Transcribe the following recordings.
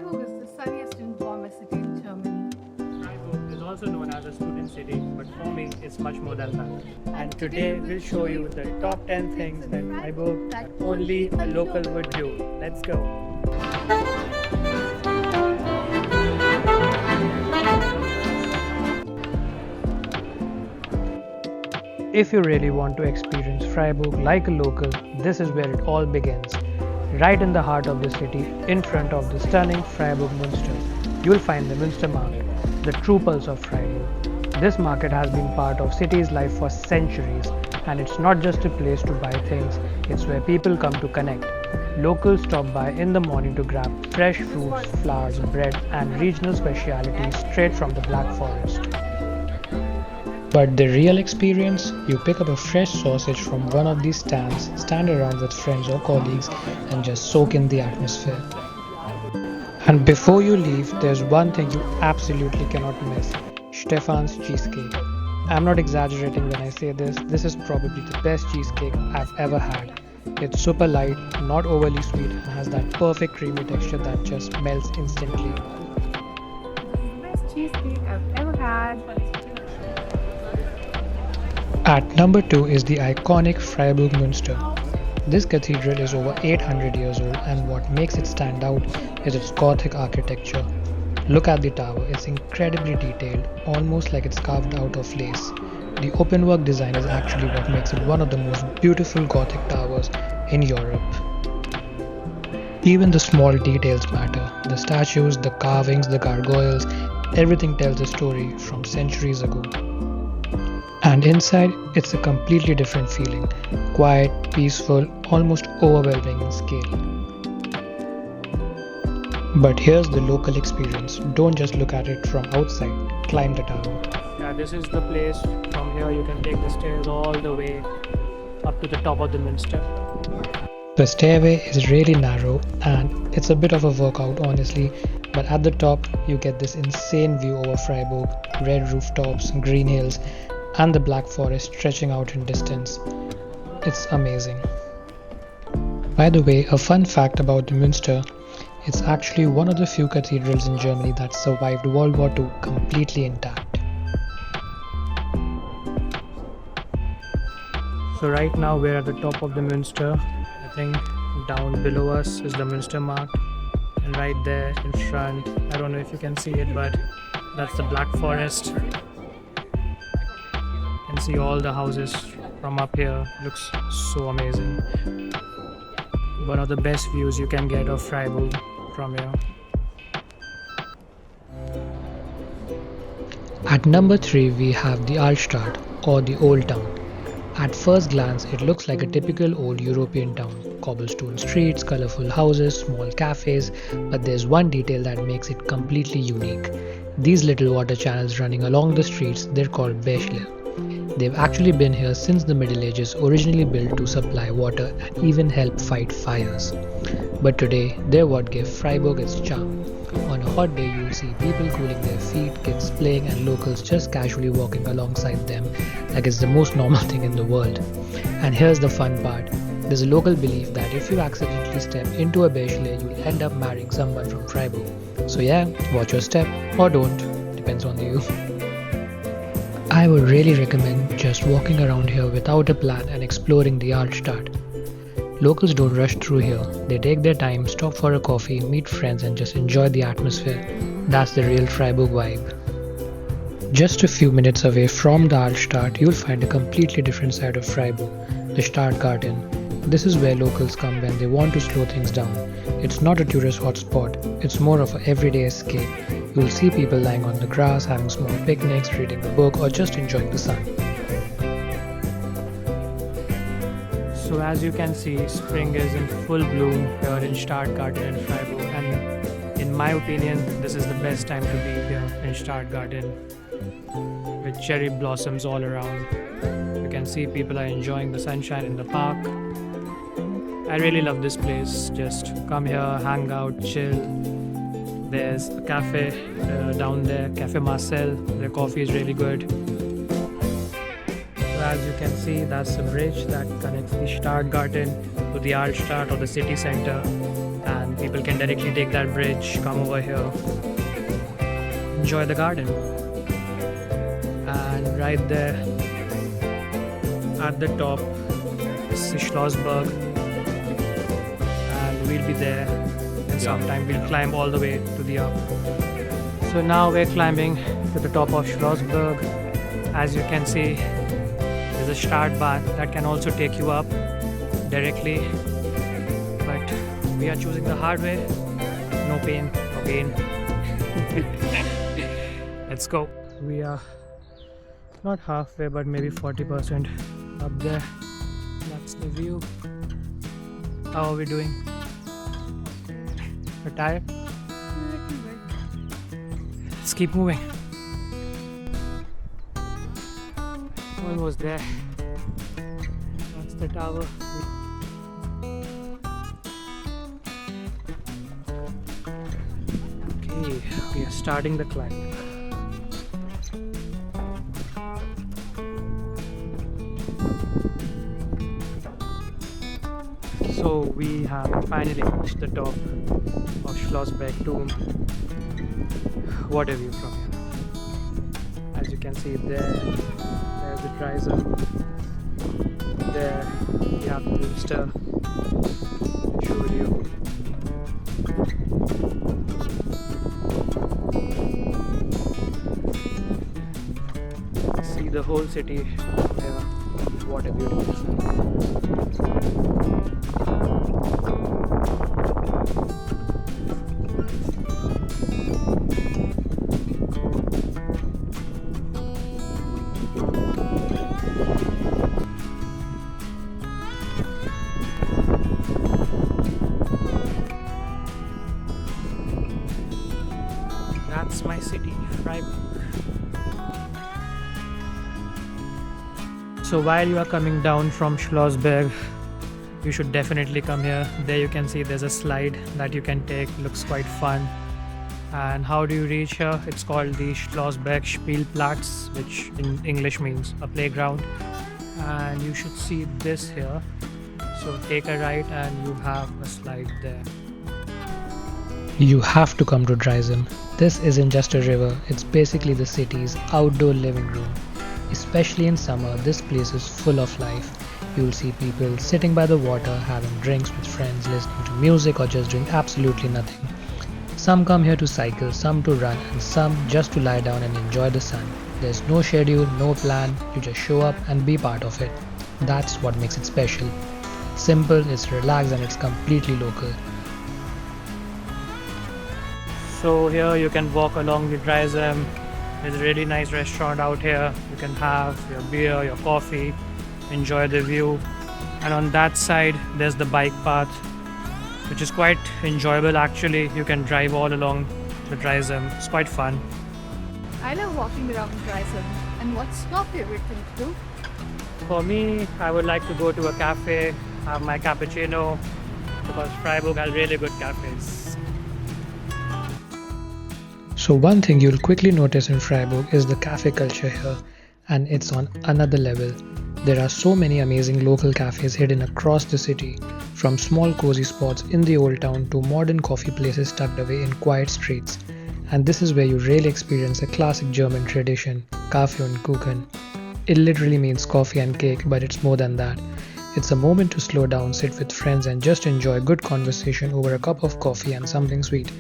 Freiburg is the sunniest and warmest city in Germany. Freiburg is also known as a student city, but for me, it's much more than that. And today we'll show you the top 10 things that Freiburg that only a local would do. Let's go. If you really want to experience Freiburg like a local, this is where it all begins. Right in the heart of the city, in front of the stunning Freiburg Minster, you'll find the Münstermarkt, the true pulse of Freiburg. This market has been part of city's life for centuries, and it's not just a place to buy things, it's where people come to connect. Locals stop by in the morning to grab fresh fruits, flowers, bread, and regional specialities straight from the Black Forest. But the real experience, you pick up a fresh sausage from one of these stands, stand around with friends or colleagues, and just soak in the atmosphere. And before you leave, there's one thing you absolutely cannot miss: Stefan's cheesecake. I'm not exaggerating when I say this is probably the best cheesecake I've ever had. It's super light, not overly sweet, and has that perfect creamy texture that just melts instantly. Best cheesecake I've ever had. At number 2 is the iconic Freiburg Münster. This cathedral is over 800 years old, and what makes it stand out is its Gothic architecture. Look at the tower, it's incredibly detailed, almost like it's carved out of lace. The openwork design is actually what makes it one of the most beautiful Gothic towers in Europe. Even the small details matter. The statues, the carvings, the gargoyles, everything tells a story from centuries ago. And inside, it's a completely different feeling. Quiet, peaceful, almost overwhelming in scale. But here's the local experience. Don't just look at it from outside. Climb the tower. Yeah, this is the place. From here you can take the stairs all the way up to the top of the Münster. The stairway is really narrow and it's a bit of a workout, honestly. But at the top, you get this insane view over Freiburg, red rooftops, green hills, and the Black Forest stretching out in distance. It's amazing. By the way, a fun fact about the Münster, it's actually one of the few cathedrals in Germany that survived World War II completely intact. So right now we're at the top of the Münster. I think down below us is the Münstermarkt, and right there in front, I don't know if you can see it, but that's the Black Forest. See all the houses from up here. Looks so amazing. One of the best views you can get of Freiburg from here. At number 3 we have the Altstadt, or the Old Town. At first glance it looks like a typical old European town. Cobblestone streets, colorful houses, small cafes, but there's one detail that makes it completely unique. These little water channels running along the streets, they're called Bächle. They've actually been here since the Middle Ages, originally built to supply water and even help fight fires. But today, they're what give Freiburg its charm. On a hot day, you'll see people cooling their feet, kids playing, and locals just casually walking alongside them like it's the most normal thing in the world. And here's the fun part. There's a local belief that if you accidentally step into a Bächle, you'll end up marrying someone from Freiburg. So yeah, watch your step, or don't, depends on you. I would really recommend just walking around here without a plan and exploring the Altstadt. Locals don't rush through here. They take their time, stop for a coffee, meet friends, and just enjoy the atmosphere. That's the real Freiburg vibe. Just a few minutes away from the Altstadt, you'll find a completely different side of Freiburg, the Stadtgarten. This is where locals come when they want to slow things down. It's not a tourist hotspot, it's more of an everyday escape. You'll see people lying on the grass, having small picnics, reading a book, or just enjoying the sun. So as you can see, spring is in full bloom here in Stadtgarten in Freiburg, and in my opinion, this is the best time to be here in Stadtgarten, with cherry blossoms all around. You can see people are enjoying the sunshine in the park. I really love this place. Just come here, hang out, chill. There's a cafe down there, Café Marcel. Their coffee is really good. So as you can see, that's a bridge that connects the Stadtgarten to the Altstadt or the city center. And People can directly take that bridge, come over here, enjoy the garden. And right there at the top is Schlossberg, and we'll be there and sometime we'll climb all the way to the up. So now we're climbing to the top of Schlossberg. As you can see, there's a Stadtgarten that can also take you up directly, but we are choosing the hard way. No pain, no gain. Let's go. We are not halfway, but maybe 40% up there. That's the view. How are we doing? You're tired? Let's keep moving. Almost there. That's the tower. Okay, we are starting the climb. So we have finally reached the top of Schlossberg tomb. What a view from here. As you can see there's the Dreisam. There we have the Münster. Show you. See the whole city here. What a beautiful sight. That's my city, Freiburg. So while you are coming down from Schlossberg, you should definitely come here. There you can see there's a slide that you can take. Looks quite fun. And how do you reach here? It's called the Schlossberg Spielplatz, which in English means a playground. And you should see this here. So take a right and you have a slide there. You have to come to Dreisam. This isn't just a river, it's basically the city's outdoor living room. Especially in summer, this place is full of life. You'll see people sitting by the water, having drinks with friends, listening to music or just doing absolutely nothing. Some come here to cycle, some to run, and some just to lie down and enjoy the sun. There's no schedule, no plan, you just show up and be part of it. That's what makes it special. Simple, it's relaxed and it's completely local. So here you can walk along the Dreisam. There's a really nice restaurant out here. You can have your beer, your coffee, enjoy the view. And on that side there's the bike path, which is quite enjoyable actually. You can drive all along the Dreisam. It's quite fun. I love walking around Dreisam. And what's your favorite thing to do? For me, I would like to go to a cafe, have my cappuccino, because Freiburg has really good cafes. So one thing you'll quickly notice in Freiburg is the cafe culture here, and it's on another level. There are so many amazing local cafes hidden across the city, from small cozy spots in the old town to modern coffee places tucked away in quiet streets. And this is where you really experience a classic German tradition, Kaffee and Kuchen. It literally means coffee and cake, but it's more than that. It's a moment to slow down, sit with friends and just enjoy good conversation over a cup of coffee and something sweet.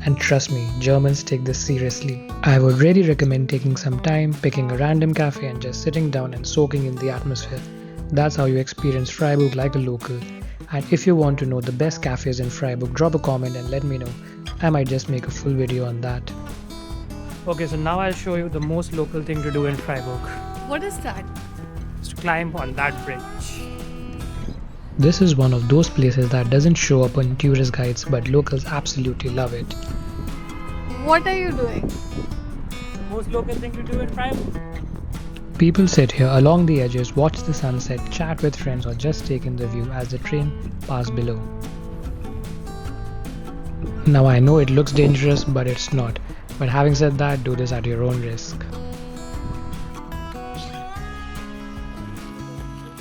And trust me, Germans take this seriously. I would really recommend taking some time, picking a random cafe and just sitting down and soaking in the atmosphere. That's how you experience Freiburg like a local. And if you want to know the best cafes in Freiburg, drop a comment and let me know. I might just make a full video on that. Okay, so now I'll show you the most local thing to do in Freiburg. What is that? It's to climb on that bridge. This is one of those places that doesn't show up on tourist guides, but locals absolutely love it. What are you doing? The most local thing to do in Freiburg. People sit here along the edges, watch the sunset, chat with friends or just take in the view as the train passes below. Now I know it looks dangerous, but it's not. But having said that, do this at your own risk.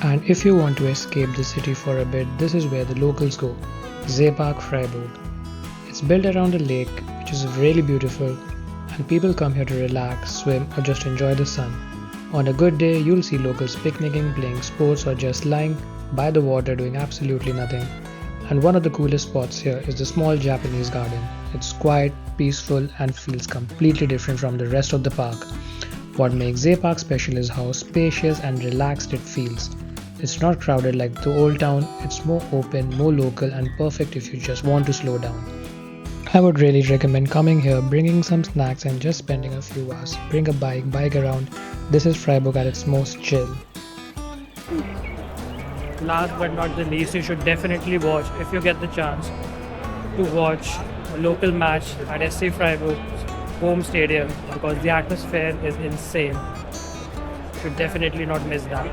And if you want to escape the city for a bit, this is where the locals go, Seepark Freiburg. It's built around a lake, which is really beautiful, and people come here to relax, swim, or just enjoy the sun. On a good day, you'll see locals picnicking, playing sports, or just lying by the water doing absolutely nothing. And one of the coolest spots here is the small Japanese garden. It's quiet, peaceful, and feels completely different from the rest of the park. What makes Seepark special is how spacious and relaxed it feels. It's not crowded like the old town, it's more open, more local, and perfect if you just want to slow down. I would really recommend coming here, bringing some snacks and just spending a few hours. Bring a bike around. This is Freiburg at its most chill. Last but not the least, you should definitely watch, if you get the chance, to watch a local match at SC Freiburg home stadium, because the atmosphere is insane. You should definitely not miss that.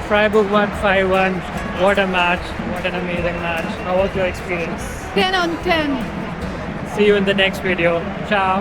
Freiburg won 5-1. What a match. What an amazing match. How was your experience? 10 on 10. See you in the next video. Ciao.